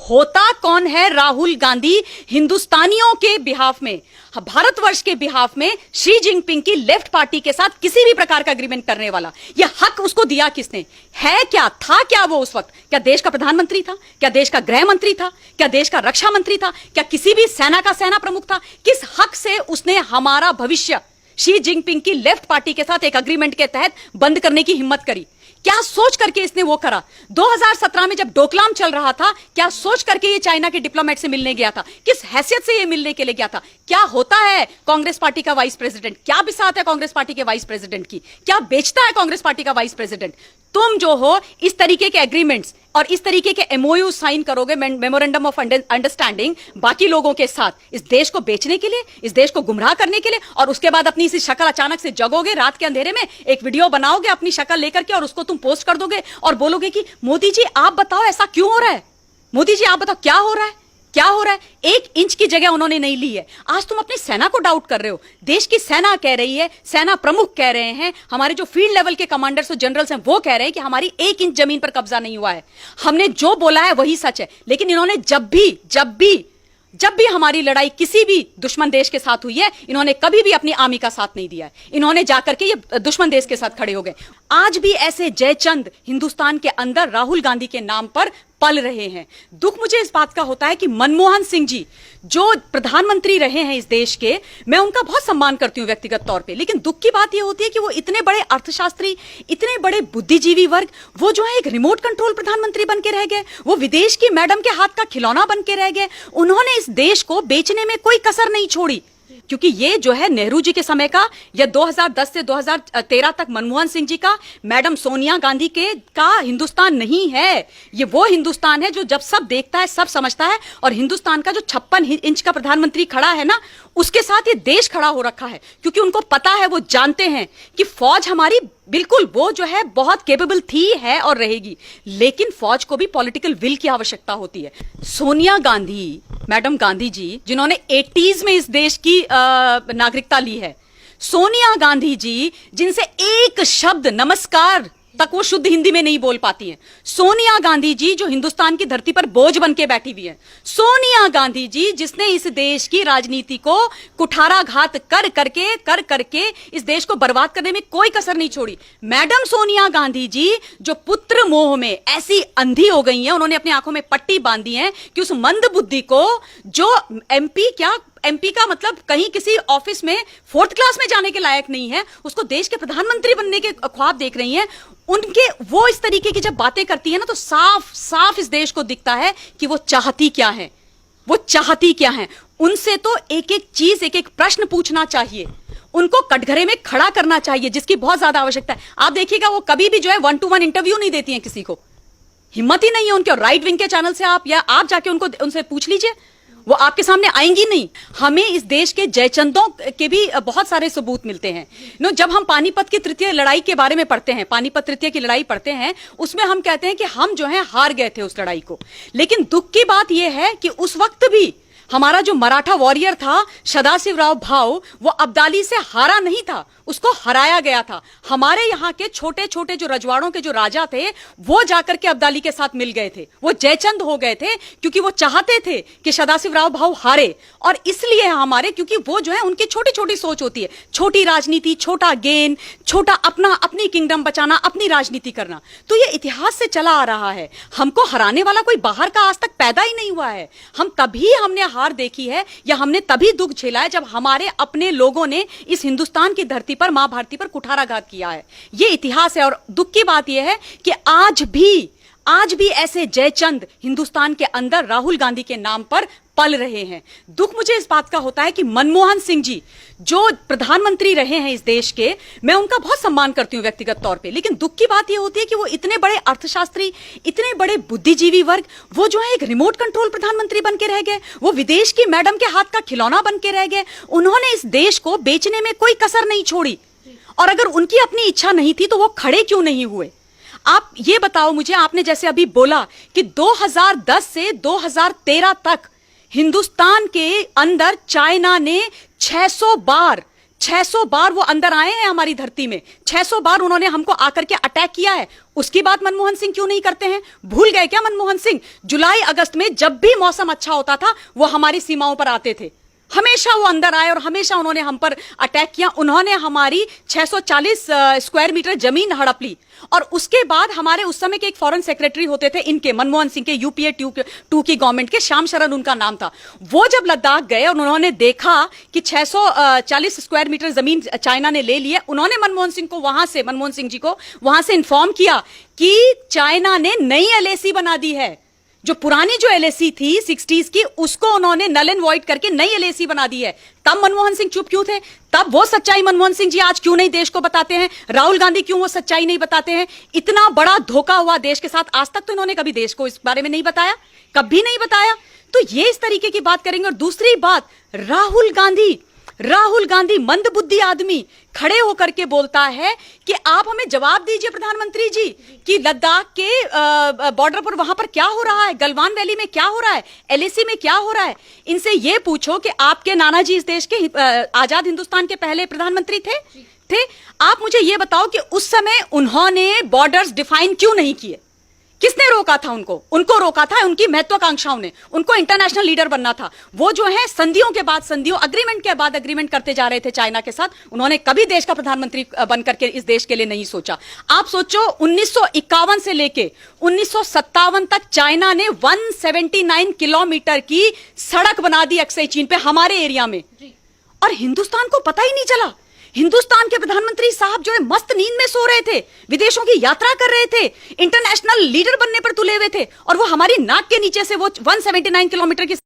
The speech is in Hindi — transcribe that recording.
होता कौन है राहुल गांधी हिंदुस्तानियों के बिहाफ में, भारतवर्ष के बिहाफ में शी जिनपिंग की लेफ्ट पार्टी के साथ किसी भी प्रकार का एग्रीमेंट करने वाला? यह हक उसको दिया किसने? है क्या, था क्या वो उस वक्त? क्या देश का प्रधानमंत्री था? क्या देश का गृह मंत्री था? क्या देश का रक्षा मंत्री था? क्या किसी भी सेना का सेना प्रमुख था? किस हक से उसने हमारा भविष्य शी जिनपिंग की लेफ्ट पार्टी के साथ एक एग्रीमेंट के तहत बंद करने की हिम्मत करी? क्या सोच करके इसने वो करा? 2017 में जब डोकलाम चल रहा था, क्या सोच करके ये चाइना के डिप्लोमेट से मिलने गया था? किस हैसियत से ये मिलने के लिए गया था? क्या होता है कांग्रेस पार्टी का वाइस प्रेसिडेंट? क्या बिसात है कांग्रेस पार्टी के वाइस प्रेसिडेंट की? क्या बेचता है कांग्रेस पार्टी का वाइस प्रेसिडेंट? तुम जो हो इस तरीके के एग्रीमेंट्स और इस तरीके के एमओयू साइन करोगे, मेमोरेंडम ऑफ अंडरस्टैंडिंग, बाकी लोगों के साथ इस देश को बेचने के लिए, इस देश को गुमराह करने के लिए, और उसके बाद अपनी इसी शक्ल अचानक से जगोगे रात के अंधेरे में, एक वीडियो बनाओगे अपनी शक्ल लेकर के और उसको तुम पोस्ट कर दोगे और बोलोगे कि मोदी जी आप बताओ ऐसा क्यों हो रहा है, मोदी जी आप बताओ क्या हो रहा है, क्या हो रहा है? 1 इंच की जगह उन्होंने नहीं ली है। आज तुम अपनी सेना को डाउट कर रहे हो। देश की सेना कह रही है, सेना प्रमुख कह रहे हैं, हमारे जो फील्ड लेवल के कमांडर्स और जनरल्स हैं वो कह रहे हैं कि हमारी 1 इंच जमीन पर कब्जा नहीं हुआ है, हमने जो बोला है वही सच है। लेकिन इन्होंने जब भी हमारी लड़ाई किसी भी दुश्मन देश के साथ हुई है, इन्होंने कभी भी अपनी आर्मी का साथ नहीं दिया है। इन्होंने जाकर के ये दुश्मन देश के साथ खड़े हो गए। आज भी ऐसे जयचंद हिंदुस्तान के अंदर राहुल गांधी के नाम पर पल रहे हैं। दुख मुझे इस बात का होता है कि मनमोहन सिंह जी जो प्रधानमंत्री रहे हैं इस देश के, मैं उनका बहुत सम्मान करती हूं व्यक्तिगत तौर पे, लेकिन दुख की बात यह होती है कि वो इतने बड़े अर्थशास्त्री, इतने बड़े बुद्धिजीवी वर्ग, वो जो है एक रिमोट कंट्रोल प्रधानमंत्री बन के रह गए, वो विदेश की मैडम के हाथ का खिलौना बन के रह गए। उन्होंने इस देश को बेचने में कोई कसर नहीं छोड़ी, क्योंकि ये जो है नेहरू जी के समय का या 2010 से 2013 तक मनमोहन सिंह जी का, मैडम सोनिया गांधी के का हिंदुस्तान नहीं है। ये वो हिंदुस्तान है जो जब सब देखता है सब समझता है, और हिंदुस्तान का जो 56 इंच का प्रधानमंत्री खड़ा है ना, उसके साथ ये देश खड़ा हो रखा है। क्योंकि उनको पता है, वो जानते हैं कि फौज हमारी बिल्कुल वो जो है बहुत केपेबल थी, है और रहेगी, लेकिन फौज को भी पॉलिटिकल विल की आवश्यकता होती है। सोनिया गांधी, मैडम गांधी जी जिन्होंने 80s में इस देश की नागरिकता ली है, सोनिया गांधी जी जिनसे एक शब्द नमस्कार तक वो शुद्ध हिंदी में नहीं बोल पाती हैं, सोनिया गांधी जी जो हिंदुस्तान की धरती पर बोझ बन के बैठी हुई है, सोनिया गांधी जी जिसने इस देश की राजनीति को कुठाराघात कर करके इस देश को बर्बाद करने में कोई कसर नहीं छोड़ी, मैडम सोनिया गांधी जी जो पुत्र मोह में ऐसी अंधी हो गई हैं, उन्होंने अपनी आंखों में पट्टी बांधी है कि उस मंद बुद्धि को जो एमपी का मतलब कहीं किसी ऑफिस में 4th क्लास में जाने के लायक नहीं है, उसको देश के प्रधानमंत्री बनने के ख्वाब देख रही हैं, उनके वो इस तरीके की जब बातें करती है ना, तो साफ साफ इस देश को दिखता है कि वो चाहती क्या है, वो चाहती क्या है। उनसे तो एक एक चीज, एक एक प्रश्न पूछना चाहिए, उनको कटघरे में खड़ा करना चाहिए, जिसकी बहुत ज्यादा आवश्यकता है। आप देखिएगा वो कभी भी जो है 1-to-1 इंटरव्यू नहीं देती हैं किसी को, हिम्मत ही नहीं है उनके। राइट विंग के चैनल से आप जाके उनसे पूछ लीजिए, वो आपके सामने आएंगी नहीं। हमें इस देश के जयचंदों के भी बहुत सारे सबूत मिलते हैं। जब हम पानीपत की तृतीय लड़ाई के बारे में पढ़ते हैं, पानीपत तृतीय की लड़ाई पढ़ते हैं, उसमें हम कहते हैं कि हम जो है हार गए थे उस लड़ाई को। लेकिन दुख की बात यह है कि उस वक्त भी हमारा जो मराठा वॉरियर था सदाशिवराव भाऊ, वो अब्दाली से हारा नहीं था, उसको हराया गया था। हमारे यहाँ के छोटे छोटे जो रजवाड़ों के जो राजा थे, वो जाकर के अब्दाली के साथ मिल गए थे, वो जयचंद हो गए थे, क्योंकि वो चाहते थे कि सदाशिवराव भाऊ हारे। और इसलिए हमारे, क्योंकि वो जो है उनकी छोटी छोटी सोच होती है, छोटी राजनीति, छोटा गेन, छोटा अपनी किंगडम बचाना, अपनी राजनीति करना। तो ये इतिहास से चला आ रहा है। हमको हराने वाला कोई बाहर का आज तक पैदा ही नहीं हुआ है। हमने हार देखी है या हमने तभी दुख झेला है जब हमारे अपने लोगों ने इस हिंदुस्तान की धरती पर, मां भारती पर कुठाराघात किया है। यह इतिहास है। और दुख की बात यह है कि आज भी ऐसे जयचंद हिंदुस्तान के अंदर राहुल गांधी के नाम पर पल रहे हैं। दुख मुझे इस बात का होता है कि मनमोहन सिंह जी जो प्रधानमंत्री रहे हैं इस देश के, मैं उनका बहुत सम्मान करती हूं व्यक्तिगत तौर पे, लेकिन दुख की बात यह होती है कि वो इतने बड़े अर्थशास्त्री, इतने बड़े बुद्धिजीवी वर्ग, वो जो है एक रिमोट कंट्रोल प्रधानमंत्री बन के रह गए, वो विदेश की मैडम के हाथ का खिलौना बन के रह गए। उन्होंने इस देश को बेचने में कोई कसर नहीं छोड़ी, और अगर उनकी अपनी इच्छा नहीं थी तो वो खड़े क्यों नहीं हुए? आप ये बताओ मुझे, आपने जैसे अभी बोला कि 2010 से 2013 तक हिंदुस्तान के अंदर चाइना ने 600 बार 600 बार वो अंदर आए हैं हमारी धरती में, 600 बार उन्होंने हमको आकर के अटैक किया है। उसकी बात मनमोहन सिंह क्यों नहीं करते हैं? भूल गए क्या मनमोहन सिंह? जुलाई अगस्त में जब भी मौसम अच्छा होता था वो हमारी सीमाओं पर आते थे, हमेशा वो अंदर आए और हमेशा उन्होंने हम पर अटैक किया। उन्होंने हमारी 640 स्क्वायर मीटर जमीन हड़प ली। और उसके बाद हमारे उस समय के एक फॉरेन सेक्रेटरी होते थे इनके, मनमोहन सिंह के, यूपीए 2 की गवर्नमेंट के, श्याम शरण उनका नाम था। वो जब लद्दाख गए और उन्होंने देखा कि 640 स्क्वायर मीटर जमीन चाइना ने ले ली है, उन्होंने मनमोहन सिंह जी को वहां से इन्फॉर्म किया कि चाइना ने नई एलएसी बना दी है। जो पुरानी जो एलएसी थी 60s की, उसको उन्होंने नल एंड वॉइड करके नई एलएसी बना दी है। तब मनमोहन सिंह चुप क्यों थे? तब वो सच्चाई मनमोहन सिंह जी आज क्यों नहीं देश को बताते हैं? राहुल गांधी क्यों वो सच्चाई नहीं बताते हैं? इतना बड़ा धोखा हुआ देश के साथ, आज तक तो इन्होंने कभी देश को इस बारे में नहीं बताया, कभी नहीं बताया। तो ये इस तरीके की बात करेंगे। और दूसरी बात, राहुल गांधी मंदबुद्धि आदमी खड़े होकर के बोलता है कि आप हमें जवाब दीजिए प्रधानमंत्री जी कि लद्दाख के बॉर्डर पर वहां पर क्या हो रहा है, गलवान वैली में क्या हो रहा है, एलएसी में क्या हो रहा है। इनसे ये पूछो कि आपके नाना जी इस देश के आजाद हिंदुस्तान के पहले प्रधानमंत्री थे। आप मुझे ये बताओ कि उस समय उन्होंने बॉर्डर्स डिफाइन क्यों नहीं किए? किसने रोका था उनको रोका था उनकी महत्वाकांक्षाओं ने। उनको इंटरनेशनल लीडर बनना था। वो जो है संधियों के बाद संधियों, अग्रीमेंट के बाद अग्रीमेंट करते जा रहे थे चाइना के साथ। उन्होंने कभी देश का प्रधानमंत्री बनकर के इस देश के लिए नहीं सोचा। आप सोचो 1951 से लेके 1957 तक चाइना ने 179 किलोमीटर की सड़क बना दी अक्सई चीन पे, हमारे एरिया में, और हिंदुस्तान को पता ही नहीं चला। हिंदुस्तान के प्रधानमंत्री साहब जो है मस्त नींद में सो रहे थे, विदेशों की यात्रा कर रहे थे, इंटरनेशनल लीडर बनने पर तुले हुए थे, और वो हमारी नाक के नीचे से वो 179 किलोमीटर की